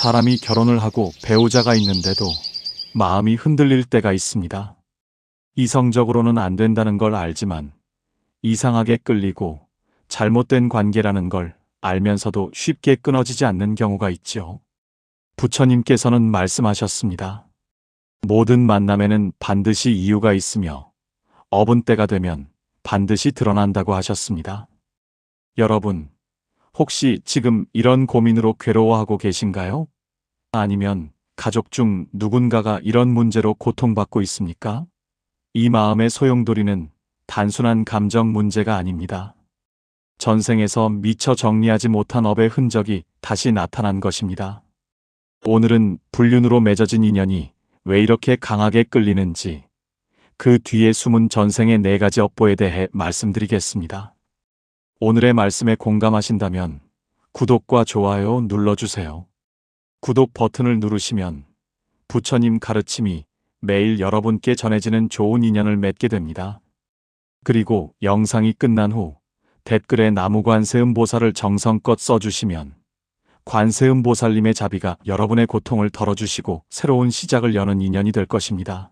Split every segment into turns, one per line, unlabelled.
사람이 결혼을 하고 배우자가 있는데도 마음이 흔들릴 때가 있습니다. 이성적으로는 안 된다는 걸 알지만 이상하게 끌리고 잘못된 관계라는 걸 알면서도 쉽게 끊어지지 않는 경우가 있죠. 부처님께서는 말씀하셨습니다. 모든 만남에는 반드시 이유가 있으며 업은 때가 되면 반드시 드러난다고 하셨습니다. 여러분, 혹시 지금 이런 고민으로 괴로워하고 계신가요? 아니면 가족 중 누군가가 이런 문제로 고통받고 있습니까? 이 마음의 소용돌이는 단순한 감정 문제가 아닙니다. 전생에서 미처 정리하지 못한 업의 흔적이 다시 나타난 것입니다. 오늘은 불륜으로 맺어진 인연이 왜 이렇게 강하게 끌리는지, 그 뒤에 숨은 전생의 4가지 업보에 대해 말씀드리겠습니다. 오늘의 말씀에 공감하신다면 구독과 좋아요 눌러주세요. 구독 버튼을 누르시면 부처님 가르침이 매일 여러분께 전해지는 좋은 인연을 맺게 됩니다. 그리고 영상이 끝난 후 댓글에 나무관세음보살을 정성껏 써주시면 관세음보살님의 자비가 여러분의 고통을 덜어주시고 새로운 시작을 여는 인연이 될 것입니다.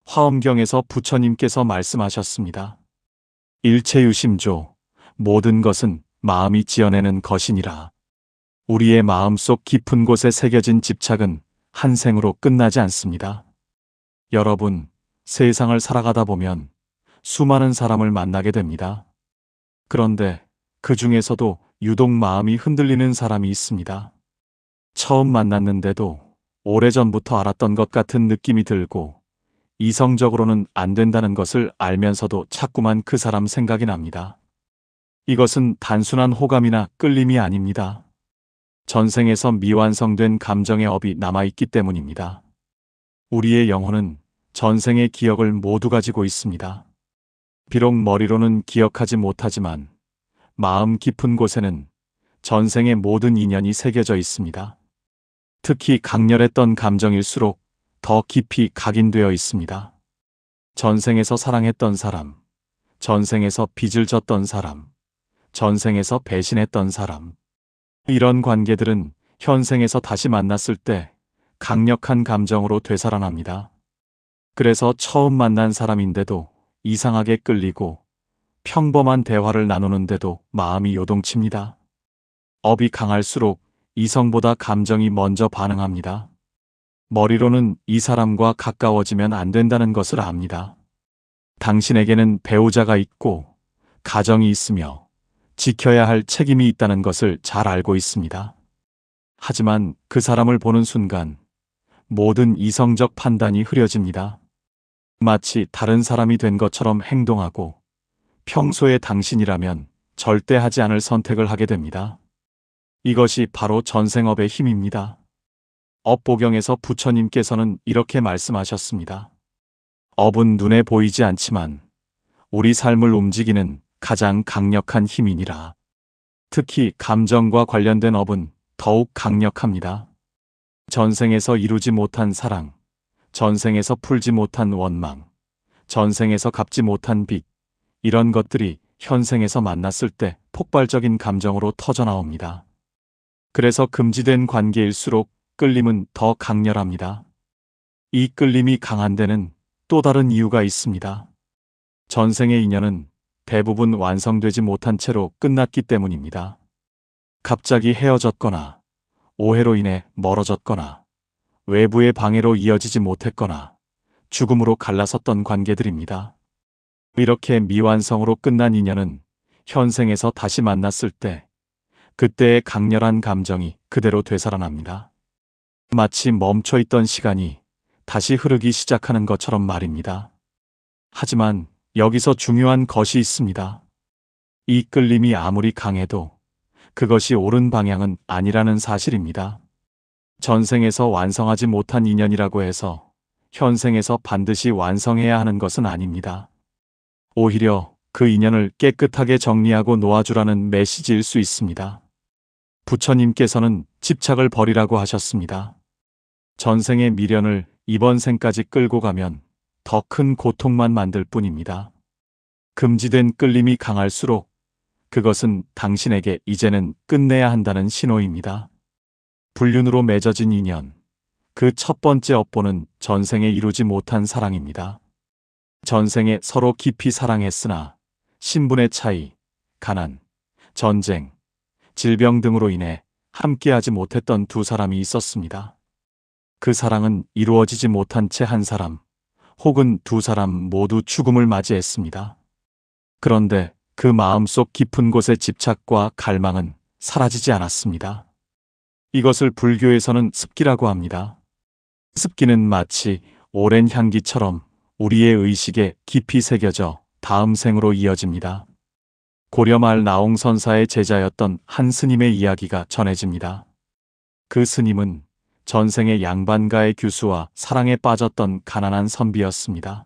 화엄경에서 부처님께서 말씀하셨습니다. 일체유심조, 모든 것은 마음이 지어내는 것이니라. 우리의 마음속 깊은 곳에 새겨진 집착은 한 생으로 끝나지 않습니다. 여러분, 세상을 살아가다 보면 수많은 사람을 만나게 됩니다. 그런데 그 중에서도 유독 마음이 흔들리는 사람이 있습니다. 처음 만났는데도 오래전부터 알았던 것 같은 느낌이 들고 이성적으로는 안 된다는 것을 알면서도 자꾸만 그 사람 생각이 납니다. 이것은 단순한 호감이나 끌림이 아닙니다. 전생에서 미완성된 감정의 업이 남아있기 때문입니다. 우리의 영혼은 전생의 기억을 모두 가지고 있습니다. 비록 머리로는 기억하지 못하지만 마음 깊은 곳에는 전생의 모든 인연이 새겨져 있습니다. 특히 강렬했던 감정일수록 더 깊이 각인되어 있습니다. 전생에서 사랑했던 사람, 전생에서 빚을 졌던 사람, 전생에서 배신했던 사람. 이런 관계들은 현생에서 다시 만났을 때 강력한 감정으로 되살아납니다. 그래서 처음 만난 사람인데도 이상하게 끌리고 평범한 대화를 나누는데도 마음이 요동칩니다. 업이 강할수록 이성보다 감정이 먼저 반응합니다. 머리로는 이 사람과 가까워지면 안 된다는 것을 압니다. 당신에게는 배우자가 있고 가정이 있으며 지켜야 할 책임이 있다는 것을 잘 알고 있습니다. 하지만 그 사람을 보는 순간 모든 이성적 판단이 흐려집니다. 마치 다른 사람이 된 것처럼 행동하고 평소에 당신이라면 절대 하지 않을 선택을 하게 됩니다. 이것이 바로 전생업의 힘입니다. 업보경에서 부처님께서는 이렇게 말씀하셨습니다. 업은 눈에 보이지 않지만 우리 삶을 움직이는 가장 강력한 힘이니라. 특히 감정과 관련된 업은 더욱 강력합니다. 전생에서 이루지 못한 사랑, 전생에서 풀지 못한 원망, 전생에서 갚지 못한 빚, 이런 것들이 현생에서 만났을 때 폭발적인 감정으로 터져나옵니다. 그래서 금지된 관계일수록 끌림은 더 강렬합니다. 이 끌림이 강한 데는 또 다른 이유가 있습니다. 전생의 인연은 대부분 완성되지 못한 채로 끝났기 때문입니다. 갑자기 헤어졌거나 오해로 인해 멀어졌거나 외부의 방해로 이어지지 못했거나 죽음으로 갈라섰던 관계들입니다. 이렇게 미완성으로 끝난 인연은 현생에서 다시 만났을 때 그때의 강렬한 감정이 그대로 되살아납니다. 마치 멈춰있던 시간이 다시 흐르기 시작하는 것처럼 말입니다. 하지만 여기서 중요한 것이 있습니다. 이 끌림이 아무리 강해도 그것이 옳은 방향은 아니라는 사실입니다. 전생에서 완성하지 못한 인연이라고 해서 현생에서 반드시 완성해야 하는 것은 아닙니다. 오히려 그 인연을 깨끗하게 정리하고 놓아주라는 메시지일 수 있습니다. 부처님께서는 집착을 버리라고 하셨습니다. 전생의 미련을 이번 생까지 끌고 가면 더 큰 고통만 만들 뿐입니다. 금지된 끌림이 강할수록 그것은 당신에게 이제는 끝내야 한다는 신호입니다. 불륜으로 맺어진 인연. 그 첫 번째 업보는 전생에 이루지 못한 사랑입니다. 전생에 서로 깊이 사랑했으나 신분의 차이, 가난, 전쟁, 질병 등으로 인해 함께하지 못했던 두 사람이 있었습니다. 그 사랑은 이루어지지 못한 채 한 사람, 혹은 두 사람 모두 죽음을 맞이했습니다. 그런데 그 마음속 깊은 곳의 집착과 갈망은 사라지지 않았습니다. 이것을 불교에서는 습기라고 합니다. 습기는 마치 오랜 향기처럼 우리의 의식에 깊이 새겨져 다음 생으로 이어집니다. 고려 말 나홍선사의 제자였던 한 스님의 이야기가 전해집니다. 그 스님은 전생의 양반가의 규수와 사랑에 빠졌던 가난한 선비였습니다.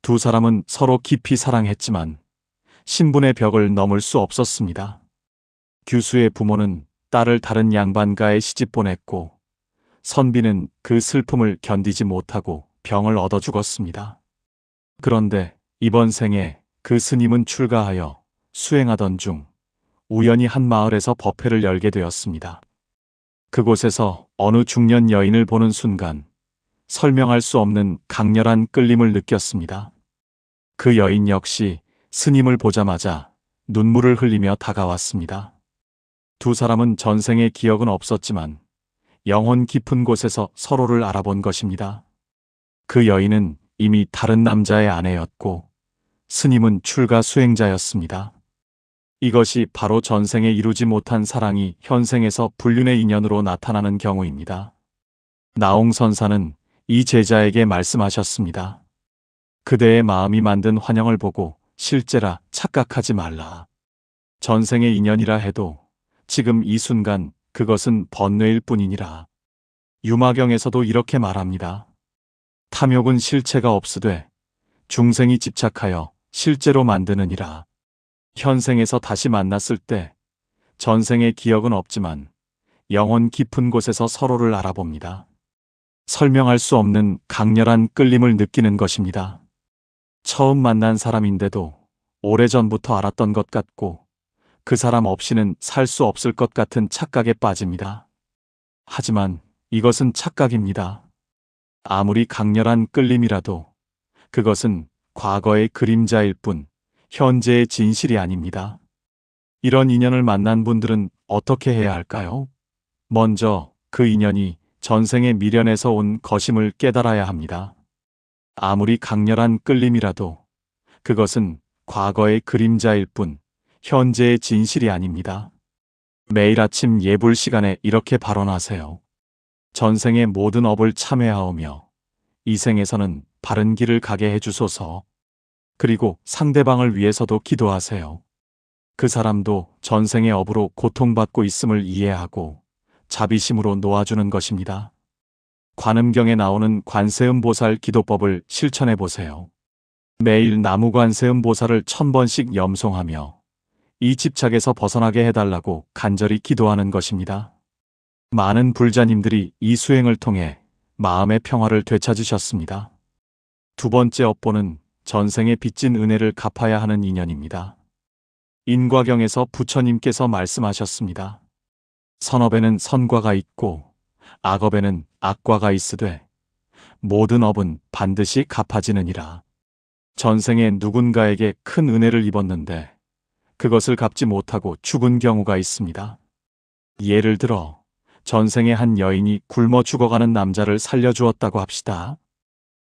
두 사람은 서로 깊이 사랑했지만 신분의 벽을 넘을 수 없었습니다. 규수의 부모는 딸을 다른 양반가에 시집 보냈고 선비는 그 슬픔을 견디지 못하고 병을 얻어 죽었습니다. 그런데 이번 생에 그 스님은 출가하여 수행하던 중 우연히 한 마을에서 법회를 열게 되었습니다. 그곳에서 어느 중년 여인을 보는 순간 설명할 수 없는 강렬한 끌림을 느꼈습니다. 그 여인 역시 스님을 보자마자 눈물을 흘리며 다가왔습니다. 두 사람은 전생의 기억은 없었지만 영혼 깊은 곳에서 서로를 알아본 것입니다. 그 여인은 이미 다른 남자의 아내였고 스님은 출가 수행자였습니다. 이것이 바로 전생에 이루지 못한 사랑이 현생에서 불륜의 인연으로 나타나는 경우입니다. 나홍선사는 이 제자에게 말씀하셨습니다. 그대의 마음이 만든 환영을 보고 실제라 착각하지 말라. 전생의 인연이라 해도 지금 이 순간 그것은 번뇌일 뿐이니라. 유마경에서도 이렇게 말합니다. 탐욕은 실체가 없으되 중생이 집착하여 실제로 만드느니라. 현생에서 다시 만났을 때 전생의 기억은 없지만 영혼 깊은 곳에서 서로를 알아봅니다. 설명할 수 없는 강렬한 끌림을 느끼는 것입니다. 처음 만난 사람인데도 오래전부터 알았던 것 같고 그 사람 없이는 살 수 없을 것 같은 착각에 빠집니다. 하지만 이것은 착각입니다. 아무리 강렬한 끌림이라도 그것은 과거의 그림자일 뿐 현재의 진실이 아닙니다. 이런 인연을 만난 분들은 어떻게 해야 할까요? 먼저 그 인연이 전생의 미련에서 온 것임을 깨달아야 합니다. 아무리 강렬한 끌림이라도 그것은 과거의 그림자일 뿐 현재의 진실이 아닙니다. 매일 아침 예불 시간에 이렇게 발언하세요. 전생의 모든 업을 참회하오며 이 생에서는 바른 길을 가게 해주소서. 그리고 상대방을 위해서도 기도하세요. 그 사람도 전생의 업으로 고통받고 있음을 이해하고 자비심으로 놓아주는 것입니다. 관음경에 나오는 관세음보살 기도법을 실천해 보세요. 매일 나무 관세음보살을 1000번씩 염송하며 이 집착에서 벗어나게 해달라고 간절히 기도하는 것입니다. 많은 불자님들이 이 수행을 통해 마음의 평화를 되찾으셨습니다. 두 번째 업보는 전생에 빚진 은혜를 갚아야 하는 인연입니다. 인과경에서 부처님께서 말씀하셨습니다. 선업에는 선과가 있고 악업에는 악과가 있으되 모든 업은 반드시 갚아지느니라. 전생에 누군가에게 큰 은혜를 입었는데 그것을 갚지 못하고 죽은 경우가 있습니다. 예를 들어 전생에 한 여인이 굶어 죽어가는 남자를 살려주었다고 합시다.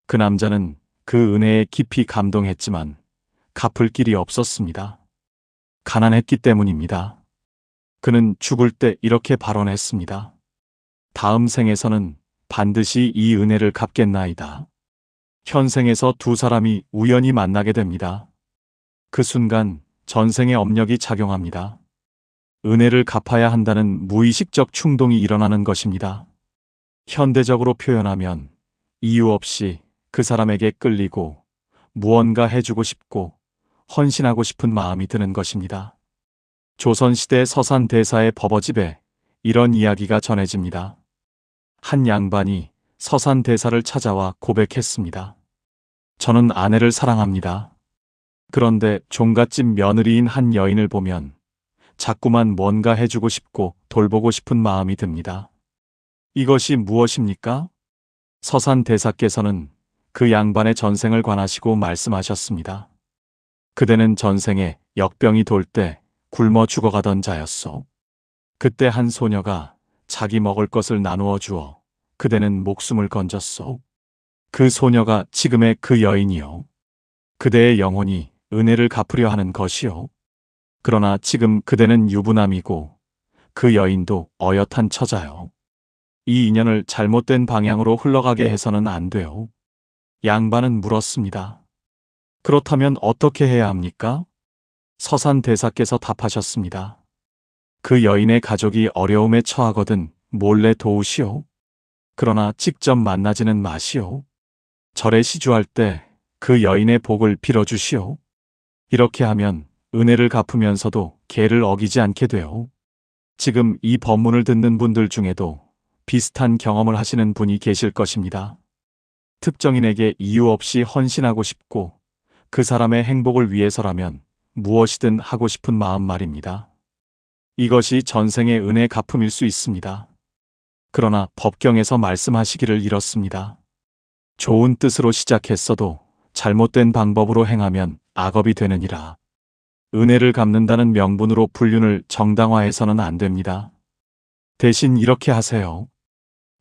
그 남자는 그 은혜에 깊이 감동했지만 갚을 길이 없었습니다. 가난했기 때문입니다. 그는 죽을 때 이렇게 발언했습니다. 다음 생에서는 반드시 이 은혜를 갚겠나이다. 현생에서 두 사람이 우연히 만나게 됩니다. 그 순간 전생의 업력이 작용합니다. 은혜를 갚아야 한다는 무의식적 충동이 일어나는 것입니다. 현대적으로 표현하면 이유 없이 그 사람에게 끌리고 무언가 해주고 싶고 헌신하고 싶은 마음이 드는 것입니다. 조선시대 서산대사의 법어집에 이런 이야기가 전해집니다. 한 양반이 서산대사를 찾아와 고백했습니다. 저는 아내를 사랑합니다. 그런데 종갓집 며느리인 한 여인을 보면 자꾸만 뭔가 해주고 싶고 돌보고 싶은 마음이 듭니다. 이것이 무엇입니까? 서산 대사께서는 그 양반의 전생을 관하시고 말씀하셨습니다. 그대는 전생에 역병이 돌 때 굶어 죽어가던 자였소. 그때 한 소녀가 자기 먹을 것을 나누어 주어 그대는 목숨을 건졌소. 그 소녀가 지금의 그 여인이요. 그대의 영혼이 은혜를 갚으려 하는 것이요. 그러나 지금 그대는 유부남이고 그 여인도 어엿한 처자요. 이 인연을 잘못된 방향으로 흘러가게 해서는 안 돼요. 양반은 물었습니다. 그렇다면 어떻게 해야 합니까? 서산 대사께서 답하셨습니다. 그 여인의 가족이 어려움에 처하거든 몰래 도우시오. 그러나 직접 만나지는 마시오. 절에 시주할 때 그 여인의 복을 빌어주시오. 이렇게 하면 은혜를 갚으면서도 계를 어기지 않게 돼요. 지금 이 법문을 듣는 분들 중에도 비슷한 경험을 하시는 분이 계실 것입니다. 특정인에게 이유 없이 헌신하고 싶고 그 사람의 행복을 위해서라면 무엇이든 하고 싶은 마음 말입니다. 이것이 전생의 은혜 갚음일 수 있습니다. 그러나 법경에서 말씀하시기를 이렇습니다. 좋은 뜻으로 시작했어도 잘못된 방법으로 행하면 악업이 되느니라. 은혜를 갚는다는 명분으로 불륜을 정당화해서는 안 됩니다. 대신 이렇게 하세요.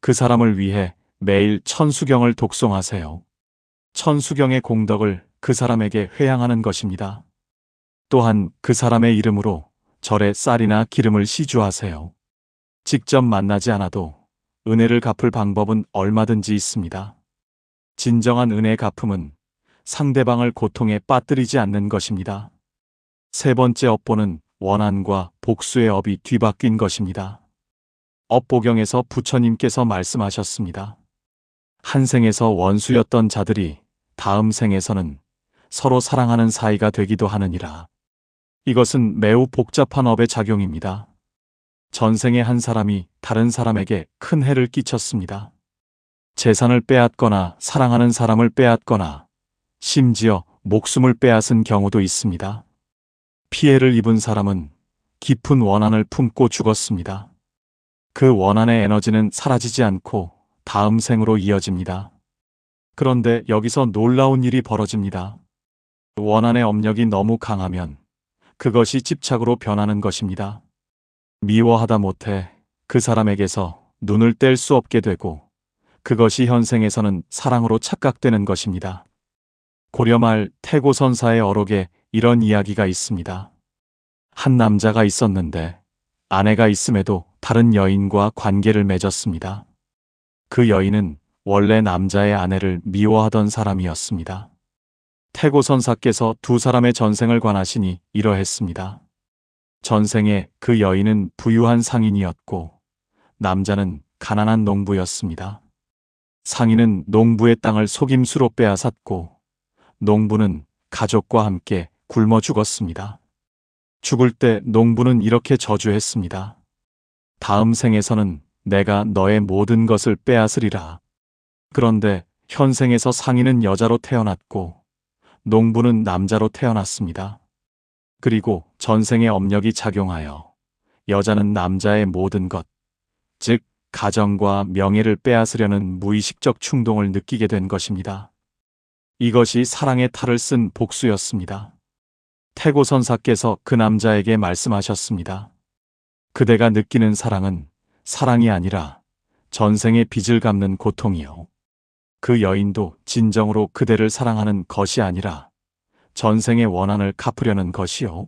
그 사람을 위해 매일 천수경을 독송하세요. 천수경의 공덕을 그 사람에게 회양하는 것입니다. 또한 그 사람의 이름으로 절에 쌀이나 기름을 시주하세요. 직접 만나지 않아도 은혜를 갚을 방법은 얼마든지 있습니다. 진정한 은혜 갚음은 상대방을 고통에 빠뜨리지 않는 것입니다. 세 번째 업보는 원한과 복수의 업이 뒤바뀐 것입니다. 업보경에서 부처님께서 말씀하셨습니다. 한 생에서 원수였던 자들이 다음 생에서는 서로 사랑하는 사이가 되기도 하느니라. 이것은 매우 복잡한 업의 작용입니다. 전생에 한 사람이 다른 사람에게 큰 해를 끼쳤습니다. 재산을 빼앗거나 사랑하는 사람을 빼앗거나 심지어 목숨을 빼앗은 경우도 있습니다. 피해를 입은 사람은 깊은 원한을 품고 죽었습니다. 그 원한의 에너지는 사라지지 않고 다음 생으로 이어집니다. 그런데 여기서 놀라운 일이 벌어집니다. 원한의 업력이 너무 강하면 그것이 집착으로 변하는 것입니다. 미워하다 못해 그 사람에게서 눈을 뗄 수 없게 되고 그것이 현생에서는 사랑으로 착각되는 것입니다. 고려말 태고선사의 어록에 이런 이야기가 있습니다. 한 남자가 있었는데 아내가 있음에도 다른 여인과 관계를 맺었습니다. 그 여인은 원래 남자의 아내를 미워하던 사람이었습니다. 태고선사께서 두 사람의 전생을 관하시니 이러했습니다. 전생에 그 여인은 부유한 상인이었고 남자는 가난한 농부였습니다. 상인은 농부의 땅을 속임수로 빼앗았고 농부는 가족과 함께 굶어 죽었습니다. 죽을 때 농부는 이렇게 저주했습니다. 다음 생에서는 내가 너의 모든 것을 빼앗으리라. 그런데 현생에서 상인은 여자로 태어났고 농부는 남자로 태어났습니다. 그리고 전생의 업력이 작용하여 여자는 남자의 모든 것, 즉 가정과 명예를 빼앗으려는 무의식적 충동을 느끼게 된 것입니다. 이것이 사랑의 탈을 쓴 복수였습니다. 태고선사께서 그 남자에게 말씀하셨습니다. 그대가 느끼는 사랑은 사랑이 아니라 전생의 빚을 갚는 고통이요. 그 여인도 진정으로 그대를 사랑하는 것이 아니라 전생의 원한을 갚으려는 것이요.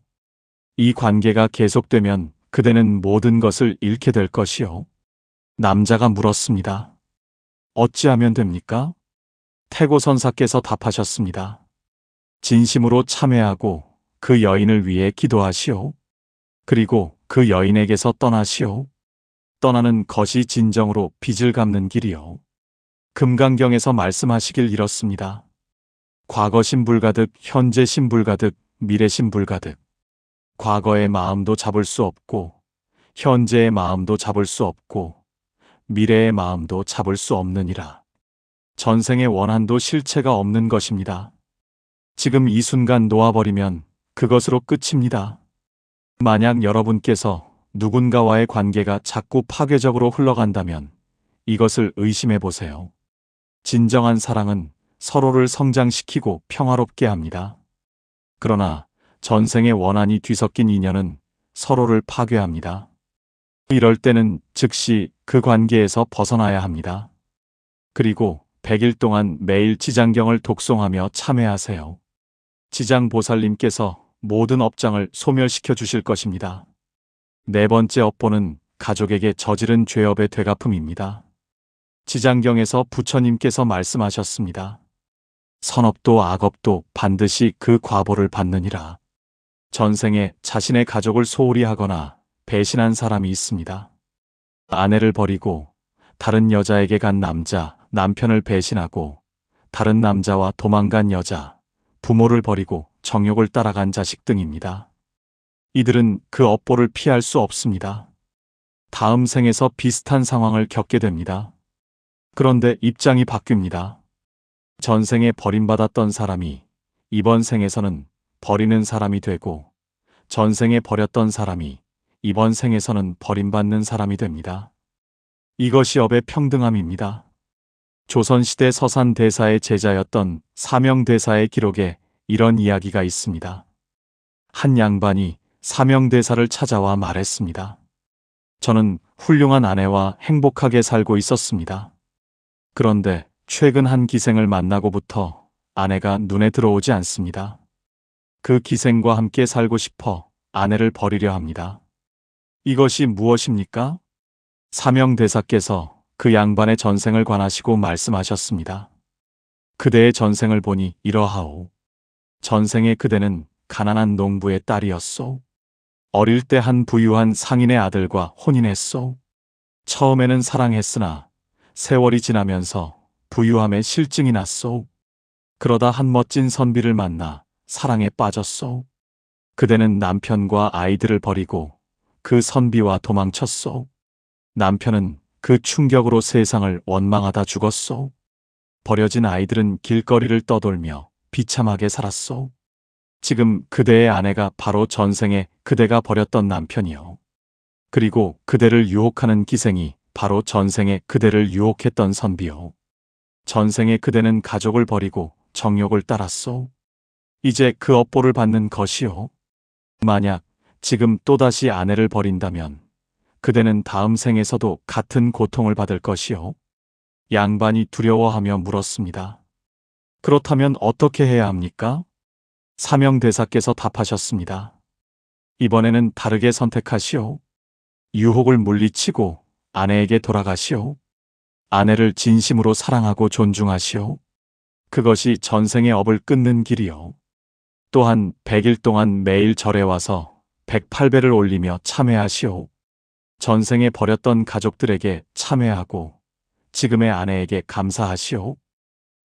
이 관계가 계속되면 그대는 모든 것을 잃게 될 것이요. 남자가 물었습니다. 어찌하면 됩니까? 태고선사께서 답하셨습니다. 진심으로 참회하고 그 여인을 위해 기도하시오. 그리고 그 여인에게서 떠나시오. 떠나는 것이 진정으로 빚을 갚는 길이요. 금강경에서 말씀하시길 이렇습니다. 과거 신불가득, 현재 신불가득, 미래 신불가득. 과거의 마음도 잡을 수 없고 현재의 마음도 잡을 수 없고 미래의 마음도 잡을 수 없느니라. 전생의 원한도 실체가 없는 것입니다. 지금 이 순간 놓아버리면 그것으로 끝입니다. 만약 여러분께서 누군가와의 관계가 자꾸 파괴적으로 흘러간다면 이것을 의심해 보세요. 진정한 사랑은 서로를 성장시키고 평화롭게 합니다. 그러나 전생의 원한이 뒤섞인 인연은 서로를 파괴합니다. 이럴 때는 즉시 그 관계에서 벗어나야 합니다. 그리고 100일 동안 매일 지장경을 독송하며 참회하세요. 지장보살님께서 모든 업장을 소멸시켜 주실 것입니다. 네 번째 업보는 가족에게 저지른 죄업의 되갚음입니다. 지장경에서 부처님께서 말씀하셨습니다. 선업도 악업도 반드시 그 과보를 받느니라. 전생에 자신의 가족을 소홀히 하거나 배신한 사람이 있습니다. 아내를 버리고 다른 여자에게 간 남자, 남편을 배신하고 다른 남자와 도망간 여자, 부모를 버리고 정욕을 따라간 자식 등입니다. 이들은 그 업보를 피할 수 없습니다. 다음 생에서 비슷한 상황을 겪게 됩니다. 그런데 입장이 바뀝니다. 전생에 버림받았던 사람이 이번 생에서는 버리는 사람이 되고, 전생에 버렸던 사람이 이번 생에서는 버림받는 사람이 됩니다. 이것이 업의 평등함입니다. 조선시대 서산대사의 제자였던 사명대사의 기록에 이런 이야기가 있습니다. 한 양반이 사명대사를 찾아와 말했습니다. 저는 훌륭한 아내와 행복하게 살고 있었습니다. 그런데 최근 한 기생을 만나고부터 아내가 눈에 들어오지 않습니다. 그 기생과 함께 살고 싶어 아내를 버리려 합니다. 이것이 무엇입니까? 사명대사께서 그 양반의 전생을 관하시고 말씀하셨습니다. 그대의 전생을 보니 이러하오. 전생에 그대는 가난한 농부의 딸이었소. 어릴 때 한 부유한 상인의 아들과 혼인했소. 처음에는 사랑했으나 세월이 지나면서 부유함에 실증이 났소. 그러다 한 멋진 선비를 만나 사랑에 빠졌소. 그대는 남편과 아이들을 버리고 그 선비와 도망쳤소. 남편은 그 충격으로 세상을 원망하다 죽었소. 버려진 아이들은 길거리를 떠돌며 비참하게 살았소. 지금 그대의 아내가 바로 전생에 그대가 버렸던 남편이요. 그리고 그대를 유혹하는 기생이 바로 전생에 그대를 유혹했던 선비요. 전생에 그대는 가족을 버리고 정욕을 따랐소. 이제 그 업보를 받는 것이요. 만약 지금 또다시 아내를 버린다면 그대는 다음 생에서도 같은 고통을 받을 것이요. 양반이 두려워하며 물었습니다. 그렇다면 어떻게 해야 합니까? 사명대사께서 답하셨습니다. 이번에는 다르게 선택하시오. 유혹을 물리치고 아내에게 돌아가시오. 아내를 진심으로 사랑하고 존중하시오. 그것이 전생의 업을 끊는 길이요. 또한 100일 동안 매일 절에 와서 108배를 올리며 참회하시오. 전생에 버렸던 가족들에게 참회하고 지금의 아내에게 감사하시오.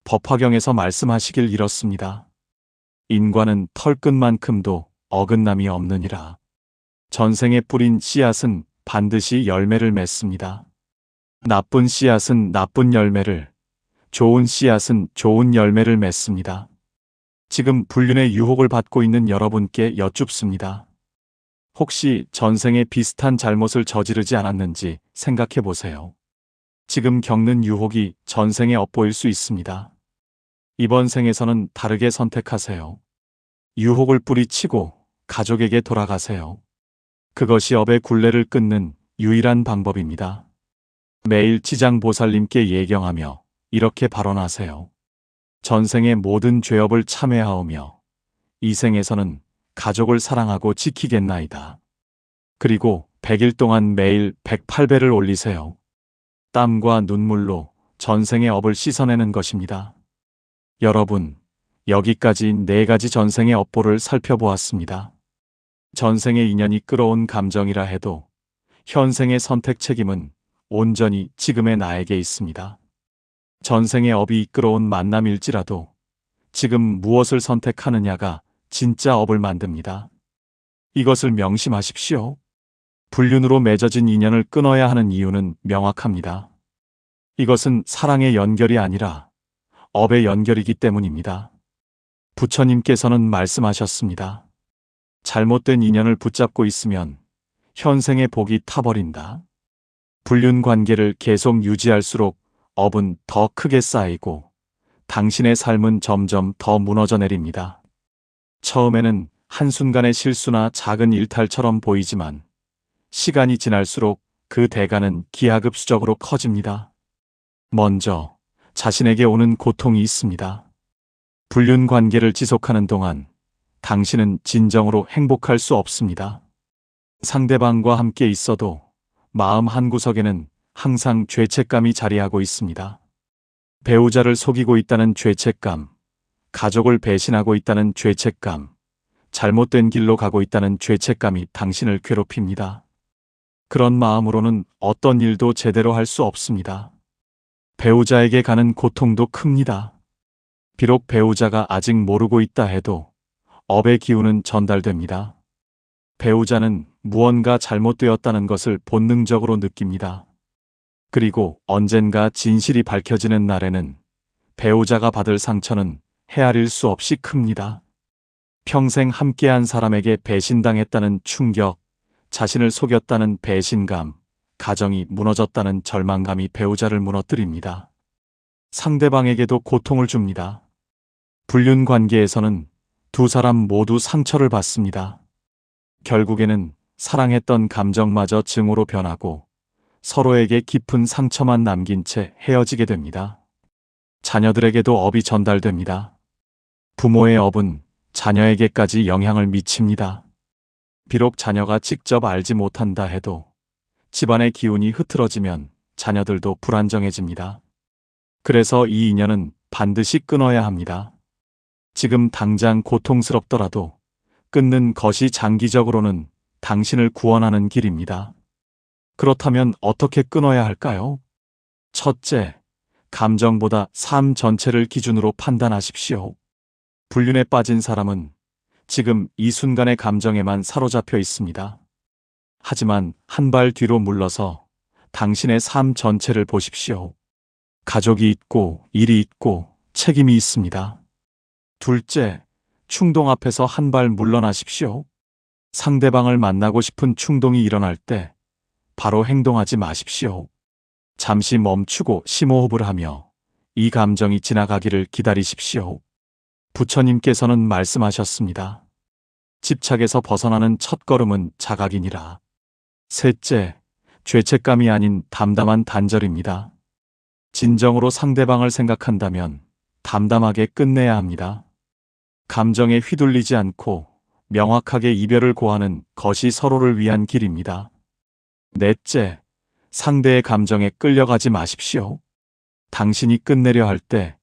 법화경에서 말씀하시길 이렇습니다. 인과는 털끝만큼도 어긋남이 없느니라. 전생에 뿌린 씨앗은 반드시 열매를 맺습니다. 나쁜 씨앗은 나쁜 열매를, 좋은 씨앗은 좋은 열매를 맺습니다. 지금 불륜의 유혹을 받고 있는 여러분께 여쭙습니다. 혹시 전생에 비슷한 잘못을 저지르지 않았는지 생각해 보세요. 지금 겪는 유혹이 전생의 업보일 수 있습니다. 이번 생에서는 다르게 선택하세요. 유혹을 뿌리치고 가족에게 돌아가세요. 그것이 업의 굴레를 끊는 유일한 방법입니다. 매일 지장보살님께 예경하며 이렇게 발언하세요. 전생의 모든 죄업을 참회하오며 이 생에서는 가족을 사랑하고 지키겠나이다. 그리고 100일 동안 매일 108배를 올리세요. 땀과 눈물로 전생의 업을 씻어내는 것입니다. 여러분, 여기까지 4가지 전생의 업보를 살펴보았습니다. 전생의 인연이 끌어온 감정이라 해도 현생의 선택 책임은 온전히 지금의 나에게 있습니다. 전생의 업이 이끌어온 만남일지라도 지금 무엇을 선택하느냐가 진짜 업을 만듭니다. 이것을 명심하십시오. 불륜으로 맺어진 인연을 끊어야 하는 이유는 명확합니다. 이것은 사랑의 연결이 아니라 업의 연결이기 때문입니다. 부처님께서는 말씀하셨습니다. 잘못된 인연을 붙잡고 있으면 현생의 복이 타버린다. 불륜 관계를 계속 유지할수록 업은 더 크게 쌓이고 당신의 삶은 점점 더 무너져 내립니다. 처음에는 한순간의 실수나 작은 일탈처럼 보이지만 시간이 지날수록 그 대가는 기하급수적으로 커집니다. 먼저 자신에게 오는 고통이 있습니다. 불륜 관계를 지속하는 동안 당신은 진정으로 행복할 수 없습니다. 상대방과 함께 있어도 마음 한구석에는 항상 죄책감이 자리하고 있습니다. 배우자를 속이고 있다는 죄책감, 가족을 배신하고 있다는 죄책감, 잘못된 길로 가고 있다는 죄책감이 당신을 괴롭힙니다. 그런 마음으로는 어떤 일도 제대로 할 수 없습니다. 배우자에게 가는 고통도 큽니다. 비록 배우자가 아직 모르고 있다 해도 업의 기운은 전달됩니다. 배우자는 무언가 잘못되었다는 것을 본능적으로 느낍니다. 그리고 언젠가 진실이 밝혀지는 날에는 배우자가 받을 상처는 헤아릴 수 없이 큽니다. 평생 함께한 사람에게 배신당했다는 충격, 자신을 속였다는 배신감, 가정이 무너졌다는 절망감이 배우자를 무너뜨립니다. 상대방에게도 고통을 줍니다. 불륜 관계에서는 두 사람 모두 상처를 받습니다. 결국에는 사랑했던 감정마저 증오로 변하고 서로에게 깊은 상처만 남긴 채 헤어지게 됩니다. 자녀들에게도 업이 전달됩니다. 부모의 업은 자녀에게까지 영향을 미칩니다. 비록 자녀가 직접 알지 못한다 해도 집안의 기운이 흐트러지면 자녀들도 불안정해집니다. 그래서 이 인연은 반드시 끊어야 합니다. 지금 당장 고통스럽더라도 끊는 것이 장기적으로는 당신을 구원하는 길입니다. 그렇다면 어떻게 끊어야 할까요? 첫째, 감정보다 삶 전체를 기준으로 판단하십시오. 불륜에 빠진 사람은 지금 이 순간의 감정에만 사로잡혀 있습니다. 하지만 한 발 뒤로 물러서 당신의 삶 전체를 보십시오. 가족이 있고 일이 있고 책임이 있습니다. 둘째, 충동 앞에서 한 발 물러나십시오. 상대방을 만나고 싶은 충동이 일어날 때 바로 행동하지 마십시오. 잠시 멈추고 심호흡을 하며 이 감정이 지나가기를 기다리십시오. 부처님께서는 말씀하셨습니다. 집착에서 벗어나는 첫걸음은 자각이니라. 셋째, 죄책감이 아닌 담담한 단절입니다. 진정으로 상대방을 생각한다면 담담하게 끝내야 합니다. 감정에 휘둘리지 않고 명확하게 이별을 고하는 것이 서로를 위한 길입니다. 넷째, 상대의 감정에 끌려가지 마십시오. 당신이 끝내려 할 때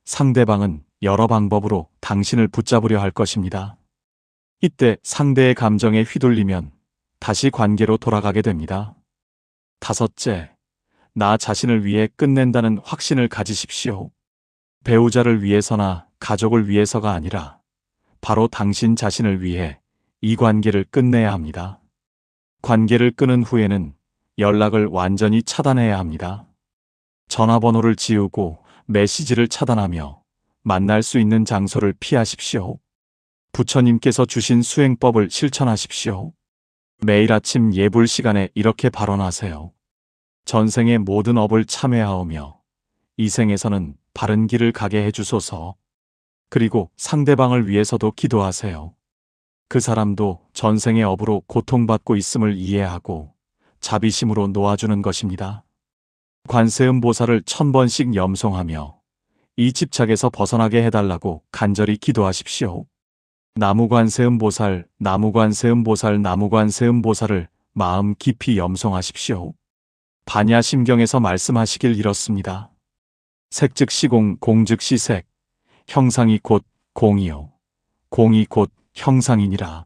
상대방은 여러 방법으로 당신을 붙잡으려 할 것입니다. 이때 상대의 감정에 휘둘리면 다시 관계로 돌아가게 됩니다. 다섯째, 나 자신을 위해 끝낸다는 확신을 가지십시오. 배우자를 위해서나 가족을 위해서가 아니라 바로 당신 자신을 위해 이 관계를 끝내야 합니다. 관계를 끊은 후에는 연락을 완전히 차단해야 합니다. 전화번호를 지우고 메시지를 차단하며 만날 수 있는 장소를 피하십시오. 부처님께서 주신 수행법을 실천하십시오. 매일 아침 예불 시간에 이렇게 발언하세요. 전생의 모든 업을 참회하오며 이 생에서는 바른 길을 가게 해주소서. 그리고 상대방을 위해서도 기도하세요. 그 사람도 전생의 업으로 고통받고 있음을 이해하고 자비심으로 놓아주는 것입니다. 관세음 보살을 1000번씩 염송하며 이 집착에서 벗어나게 해달라고 간절히 기도하십시오. 나무관세음 보살, 나무관세음 보살, 나무관세음 보살을 마음 깊이 염송하십시오. 반야심경에서 말씀하시길 이렇습니다. 색즉 시공, 공즉 시색, 형상이 곧 공이요, 공이 곧 형상이니라.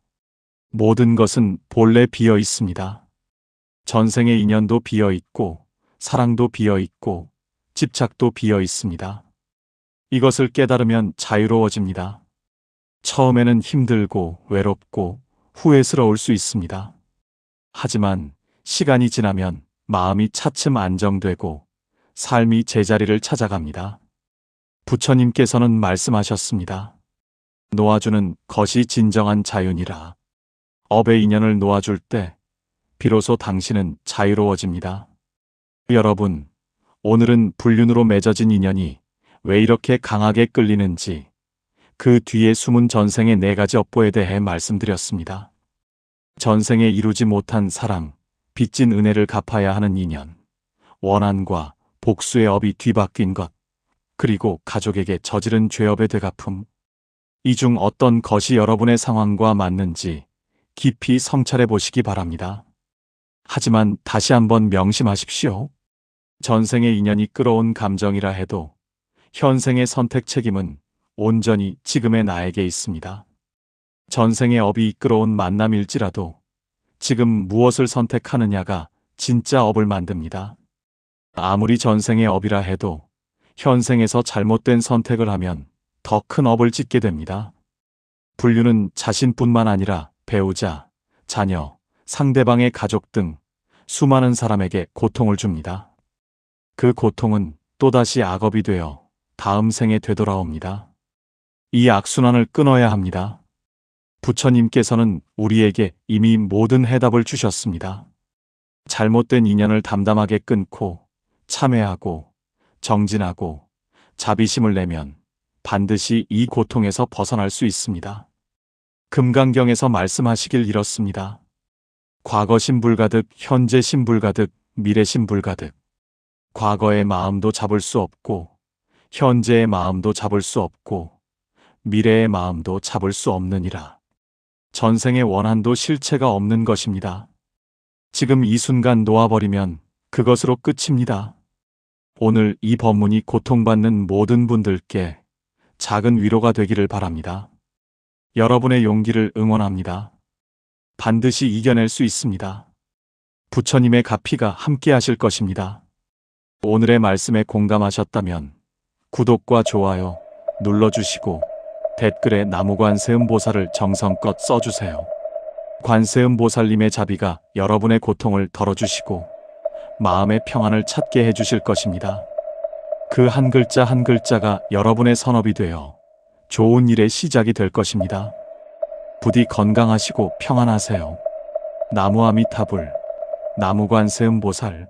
모든 것은 본래 비어 있습니다. 전생의 인연도 비어 있고, 사랑도 비어 있고, 집착도 비어 있습니다. 이것을 깨달으면 자유로워집니다. 처음에는 힘들고 외롭고 후회스러울 수 있습니다. 하지만 시간이 지나면 마음이 차츰 안정되고 삶이 제자리를 찾아갑니다. 부처님께서는 말씀하셨습니다. 놓아주는 것이 진정한 자유니라. 업의 인연을 놓아줄 때 비로소 당신은 자유로워집니다. 여러분, 오늘은 불륜으로 맺어진 인연이 왜 이렇게 강하게 끌리는지 그 뒤에 숨은 전생의 4가지 업보에 대해 말씀드렸습니다. 전생에 이루지 못한 사랑, 빚진 은혜를 갚아야 하는 인연, 원한과 복수의 업이 뒤바뀐 것, 그리고 가족에게 저지른 죄업의 되갚음. 이 중 어떤 것이 여러분의 상황과 맞는지 깊이 성찰해 보시기 바랍니다. 하지만 다시 한번 명심하십시오. 전생의 인연이 끌어온 감정이라 해도 현생의 선택 책임은 온전히 지금의 나에게 있습니다. 전생의 업이 이끌어온 만남일지라도 지금 무엇을 선택하느냐가 진짜 업을 만듭니다. 아무리 전생의 업이라 해도 현생에서 잘못된 선택을 하면 더 큰 업을 짓게 됩니다. 불륜은 자신뿐만 아니라 배우자, 자녀, 상대방의 가족 등 수많은 사람에게 고통을 줍니다. 그 고통은 또다시 악업이 되어 다음 생에 되돌아옵니다. 이 악순환을 끊어야 합니다. 부처님께서는 우리에게 이미 모든 해답을 주셨습니다. 잘못된 인연을 담담하게 끊고 참회하고 정진하고 자비심을 내면 반드시 이 고통에서 벗어날 수 있습니다. 금강경에서 말씀하시길 이렇습니다. 과거 신불가득, 현재 신불가득, 미래 신불가득. 과거의 마음도 잡을 수 없고 현재의 마음도 잡을 수 없고 미래의 마음도 잡을 수 없느니라. 전생의 원한도 실체가 없는 것입니다. 지금 이 순간 놓아버리면 그것으로 끝입니다. 오늘 이 법문이 고통받는 모든 분들께 작은 위로가 되기를 바랍니다. 여러분의 용기를 응원합니다. 반드시 이겨낼 수 있습니다. 부처님의 가피가 함께 하실 것입니다. 오늘의 말씀에 공감하셨다면 구독과 좋아요 눌러주시고 댓글에 나무관세음보살을 정성껏 써주세요. 관세음보살님의 자비가 여러분의 고통을 덜어주시고 마음의 평안을 찾게 해주실 것입니다. 그 한 글자 한 글자가 여러분의 선업이 되어 좋은 일의 시작이 될 것입니다. 부디 건강하시고 평안하세요. 나무아미타불, 나무관세음보살.